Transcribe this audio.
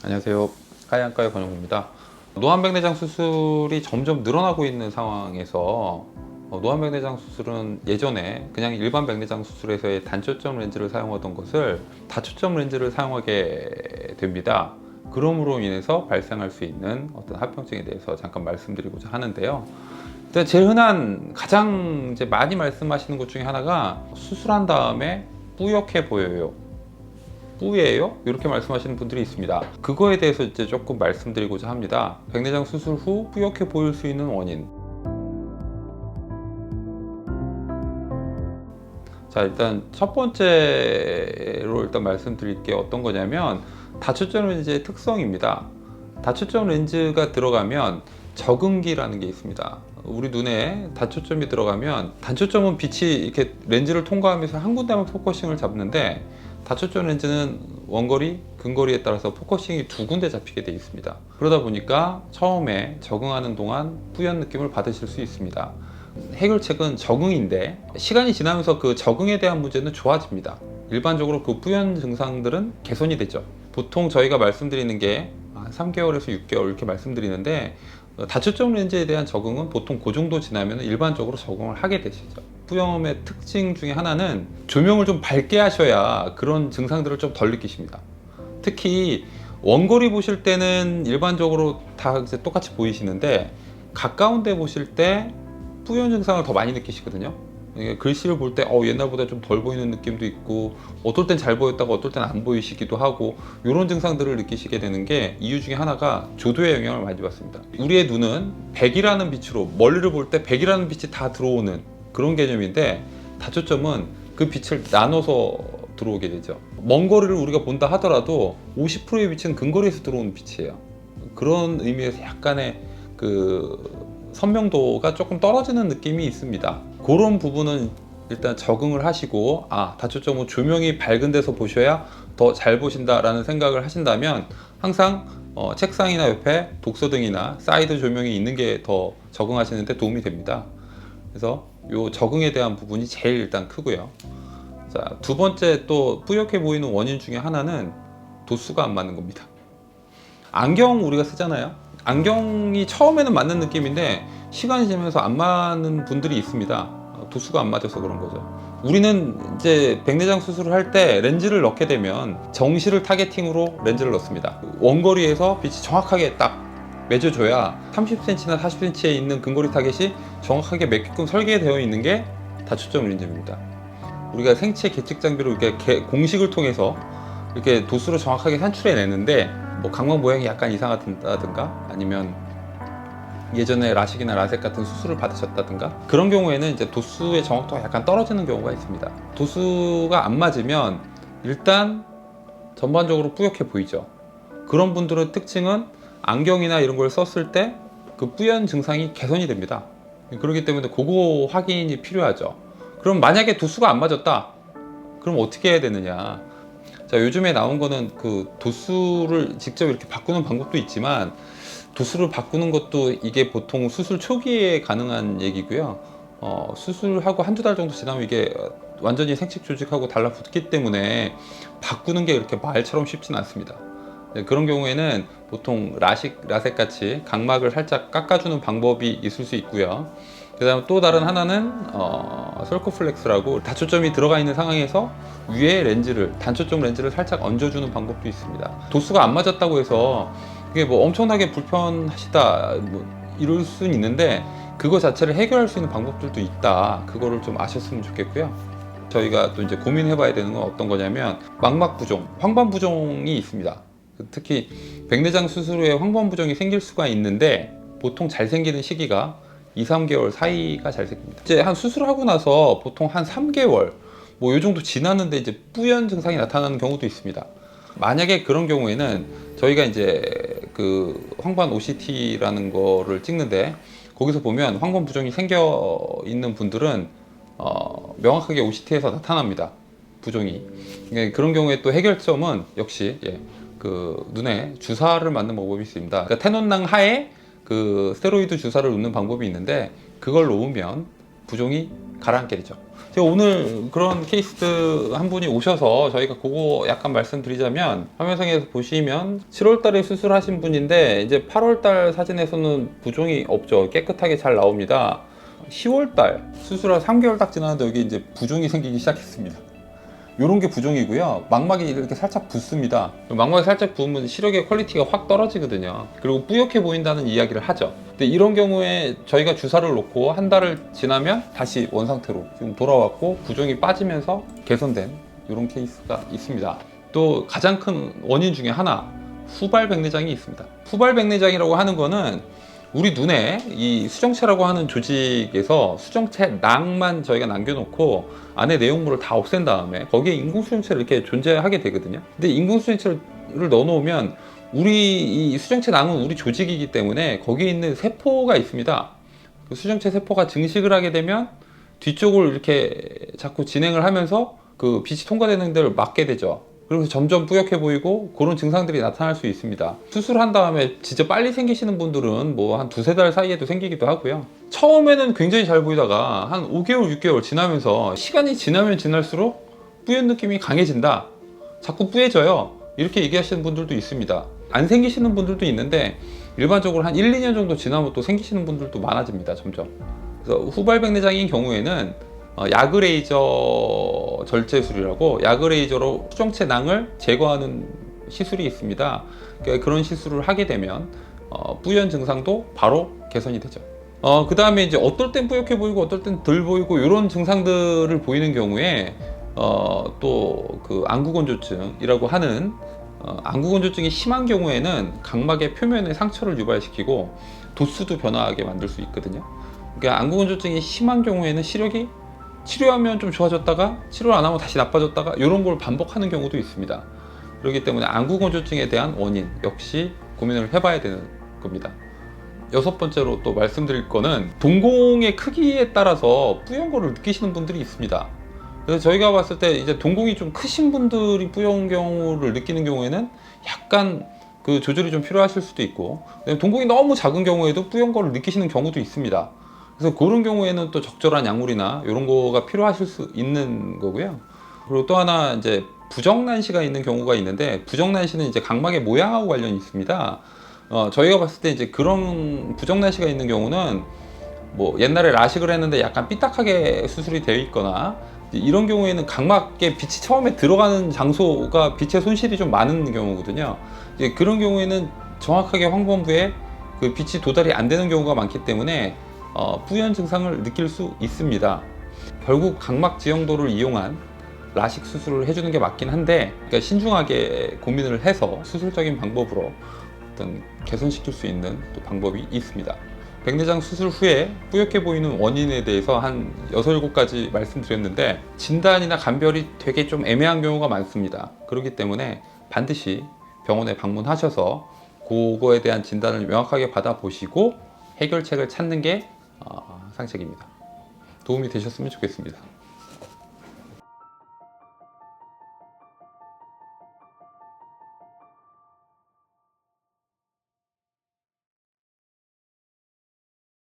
안녕하세요. 하얀가의 권영구입니다. 노안백내장 수술이 점점 늘어나고 있는 상황에서 노안백내장 수술은 예전에 그냥 일반 백내장 수술에서의 단초점 렌즈를 사용하던 것을 다초점 렌즈를 사용하게 됩니다. 그럼으로 인해서 발생할 수 있는 어떤 합병증에 대해서 잠깐 말씀드리고자 하는데요. 일단 제일 흔한 가장 이제 많이 말씀하시는 것 중에 하나가 수술한 다음에 뿌옇게 보여요. 뿌예요? 이렇게 말씀하시는 분들이 있습니다. 그거에 대해서 이제 조금 말씀드리고자 합니다. 백내장 수술 후 뿌옇게 보일 수 있는 원인. 자, 일단 첫 번째로 일단 말씀드릴 게 어떤 거냐면 다초점 렌즈의 특성입니다. 다초점 렌즈가 들어가면 적응기라는 게 있습니다. 우리 눈에 다초점이 들어가면, 단초점은 빛이 이렇게 렌즈를 통과하면서 한 군데만 포커싱을 잡는데, 다초점 렌즈는 원거리, 근거리에 따라서 포커싱이 두 군데 잡히게 되어 있습니다. 그러다 보니까 처음에 적응하는 동안 뿌연 느낌을 받으실 수 있습니다. 해결책은 적응인데, 시간이 지나면서 그 적응에 대한 문제는 좋아집니다. 일반적으로 그 뿌연 증상들은 개선이 되죠. 보통 저희가 말씀드리는 게 한 3개월에서 6개월 이렇게 말씀드리는데, 다초점 렌즈에 대한 적응은 보통 그 정도 지나면 일반적으로 적응을 하게 되시죠. 뿌염의 특징 중에 하나는 조명을 좀 밝게 하셔야 그런 증상들을 좀 덜 느끼십니다. 특히 원거리 보실 때는 일반적으로 다 이제 똑같이 보이시는데, 가까운 데 보실 때 뿌연 증상을 더 많이 느끼시거든요. 이게 글씨를 볼 때 옛날보다 좀 덜 보이는 느낌도 있고, 어떨 땐 잘 보였다가 어떨 땐 안 보이시기도 하고, 이런 증상들을 느끼시게 되는 게 이유 중에 하나가 조도의 영향을 많이 받습니다. 우리의 눈은 백이라는 빛으로, 멀리를 볼 때 백이라는 빛이 다 들어오는 그런 개념인데, 다초점은 그 빛을 나눠서 들어오게 되죠. 먼 거리를 우리가 본다 하더라도 50%의 빛은 근거리에서 들어오는 빛이에요. 그런 의미에서 약간의 그 선명도가 조금 떨어지는 느낌이 있습니다. 그런 부분은 일단 적응을 하시고, 다초점은 조명이 밝은 데서 보셔야 더 잘 보신다라는 생각을 하신다면, 항상 책상이나 옆에 독서등이나 사이드 조명이 있는 게 더 적응하시는 데 도움이 됩니다. 그래서 이 적응에 대한 부분이 제일 일단 크고요. 자, 두 번째 또 뿌옇게 보이는 원인 중에 하나는 도수가 안 맞는 겁니다. 안경 우리가 쓰잖아요. 안경이 처음에는 맞는 느낌인데 시간이 지나면서 안 맞는 분들이 있습니다. 도수가 안 맞아서 그런 거죠. 우리는 이제 백내장 수술을 할 때 렌즈를 넣게 되면 정시를 타겟팅으로 렌즈를 넣습니다. 원거리에서 빛이 정확하게 딱 맺어줘야 30cm나 40cm에 있는 근거리 타겟이 정확하게 맺게끔 설계되어 있는 게 다초점 렌즈입니다. 우리가 생체 계측 장비로 이렇게 공식을 통해서 이렇게 도수를 정확하게 산출해내는데, 뭐 강광 모양이 약간 이상하다든가, 아니면 예전에 라식이나 라섹 같은 수술을 받으셨다든가, 그런 경우에는 이제 도수의 정확도가 약간 떨어지는 경우가 있습니다. 도수가 안 맞으면 일단 전반적으로 뿌옇게 보이죠. 그런 분들의 특징은 안경이나 이런 걸 썼을 때 그 뿌연 증상이 개선이 됩니다. 그렇기 때문에 그거 확인이 필요하죠. 그럼 만약에 도수가 안 맞았다, 그럼 어떻게 해야 되느냐. 자, 요즘에 나온 거는 그 도수를 직접 이렇게 바꾸는 방법도 있지만, 도수를 바꾸는 것도 이게 보통 수술 초기에 가능한 얘기고요. 수술하고 한두 달 정도 지나면 이게 완전히 생식 조직하고 달라붙기 때문에 바꾸는 게 이렇게 말처럼 쉽진 않습니다. 네, 그런 경우에는 보통 라섹 같이 각막을 살짝 깎아주는 방법이 있을 수 있고요. 그 다음 또 다른 하나는 설코플렉스라고, 다초점이 들어가 있는 상황에서 위에 렌즈를, 단초점 렌즈를 살짝 얹어주는 방법도 있습니다. 도수가 안 맞았다고 해서 그게 뭐 엄청나게 불편하시다 뭐 이럴 수는 있는데, 그거 자체를 해결할 수 있는 방법들도 있다. 그거를 좀 아셨으면 좋겠고요. 저희가 또 이제 고민해 봐야 되는 건 어떤 거냐면, 망막 부종, 황반 부종이 있습니다. 특히 백내장 수술 후에 황반 부종이 생길 수가 있는데, 보통 잘 생기는 시기가 2, 3개월 사이가 잘 생깁니다. 이제 한 수술하고 나서 보통 한 3개월 뭐 요 정도 지났는데 이제 뿌연 증상이 나타나는 경우도 있습니다. 만약에 그런 경우에는 저희가 이제 그 황반 OCT라는 거를 찍는데, 거기서 보면 황반 부종이 생겨 있는 분들은 명확하게 OCT에서 나타납니다. 부종이. 그런 경우에 또 해결점은 역시 그 눈에 주사를 맞는 방법이 있습니다. 그러니까 테논낭 하에 그 스테로이드 주사를 놓는 방법이 있는데, 그걸 놓으면 부종이 가라앉게 되죠. 제가 오늘 그런 케이스 한 분이 오셔서 저희가 그거 약간 말씀드리자면, 화면상에서 보시면 7월 달에 수술하신 분인데 이제 8월 달 사진에서는 부종이 없죠. 깨끗하게 잘 나옵니다. 10월 달 수술한 3개월 딱 지났는데 여기 이제 부종이 생기기 시작했습니다. 요런 게 부종이고요. 망막이 이렇게 살짝 붓습니다. 망막이 살짝 부으면 시력의 퀄리티가 확 떨어지거든요. 그리고 뿌옇게 보인다는 이야기를 하죠. 근데 이런 경우에 저희가 주사를 놓고 한 달을 지나면 다시 원상태로 지금 돌아왔고, 부종이 빠지면서 개선된 이런 케이스가 있습니다. 또 가장 큰 원인 중에 하나, 후발백내장이 있습니다. 후발백내장이라고 하는 거는 우리 눈에 이 수정체라고 하는 조직에서 수정체 낭만 저희가 남겨놓고 안에 내용물을 다 없앤 다음에 거기에 인공수정체를 이렇게 존재하게 되거든요. 근데 인공수정체를 넣어놓으면 우리 이 수정체 낭은 우리 조직이기 때문에 거기에 있는 세포가 있습니다. 그 수정체 세포가 증식을 하게 되면 뒤쪽을 이렇게 자꾸 진행을 하면서 그 빛이 통과되는 데를 막게 되죠. 그래서 점점 뿌옇게 보이고 그런 증상들이 나타날 수 있습니다. 수술한 다음에 진짜 빨리 생기시는 분들은 뭐 한 두세 달 사이에도 생기기도 하고요. 처음에는 굉장히 잘 보이다가 한 5개월, 6개월 지나면서 시간이 지나면 지날수록 뿌연 느낌이 강해진다. 자꾸 뿌얘져요. 이렇게 얘기하시는 분들도 있습니다. 안 생기시는 분들도 있는데 일반적으로 한 1, 2년 정도 지나면 또 생기시는 분들도 많아집니다. 점점. 그래서 후발백내장인 경우에는 야그레이저 절제술이라고, 야그레이저로 수정체 낭을 제거하는 시술이 있습니다. 그러니까 그런 시술을 하게 되면 뿌연 증상도 바로 개선이 되죠. 그 다음에 이제 어떨 땐 뿌옇게 보이고 어떨 땐 덜 보이고 이런 증상들을 보이는 경우에 또 그 안구건조증이라고 하는 안구건조증이 심한 경우에는 각막의 표면에 상처를 유발시키고 도수도 변화하게 만들 수 있거든요. 그러니까 안구건조증이 심한 경우에는 시력이 치료하면 좀 좋아졌다가 치료를 안 하면 다시 나빠졌다가 이런 걸 반복하는 경우도 있습니다. 그렇기 때문에 안구건조증에 대한 원인 역시 고민을 해봐야 되는 겁니다. 여섯 번째로 또 말씀드릴 거는 동공의 크기에 따라서 뿌연 거를 느끼시는 분들이 있습니다. 그래서 저희가 봤을 때 이제 동공이 좀 크신 분들이 뿌연 경우를 느끼는 경우에는 약간 그 조절이 좀 필요하실 수도 있고, 동공이 너무 작은 경우에도 뿌연 거를 느끼시는 경우도 있습니다. 그래서 그런 경우에는 또 적절한 약물이나 이런 거가 필요하실 수 있는 거고요. 그리고 또 하나 이제 부정난시가 있는 경우가 있는데, 부정난시는 이제 각막의 모양하고 관련이 있습니다. 저희가 봤을 때 이제 그런 부정난시가 있는 경우는 뭐 옛날에 라식을 했는데 약간 삐딱하게 수술이 되어 있거나, 이런 경우에는 각막에 빛이 처음에 들어가는 장소가 빛의 손실이 좀 많은 경우거든요. 이제 그런 경우에는 정확하게 황범부에 그 빛이 도달이 안 되는 경우가 많기 때문에 뿌연 증상을 느낄 수 있습니다. 결국 각막 지형도를 이용한 라식 수술을 해주는 게 맞긴 한데, 그러니까 신중하게 고민을 해서 수술적인 방법으로 어떤 개선시킬 수 있는 또 방법이 있습니다. 백내장 수술 후에 뿌옇게 보이는 원인에 대해서 한 6, 7가지 말씀드렸는데, 진단이나 감별이 되게 좀 애매한 경우가 많습니다. 그렇기 때문에 반드시 병원에 방문하셔서 그거에 대한 진단을 명확하게 받아보시고 해결책을 찾는 게 상책입니다. 도움이 되셨으면 좋겠습니다.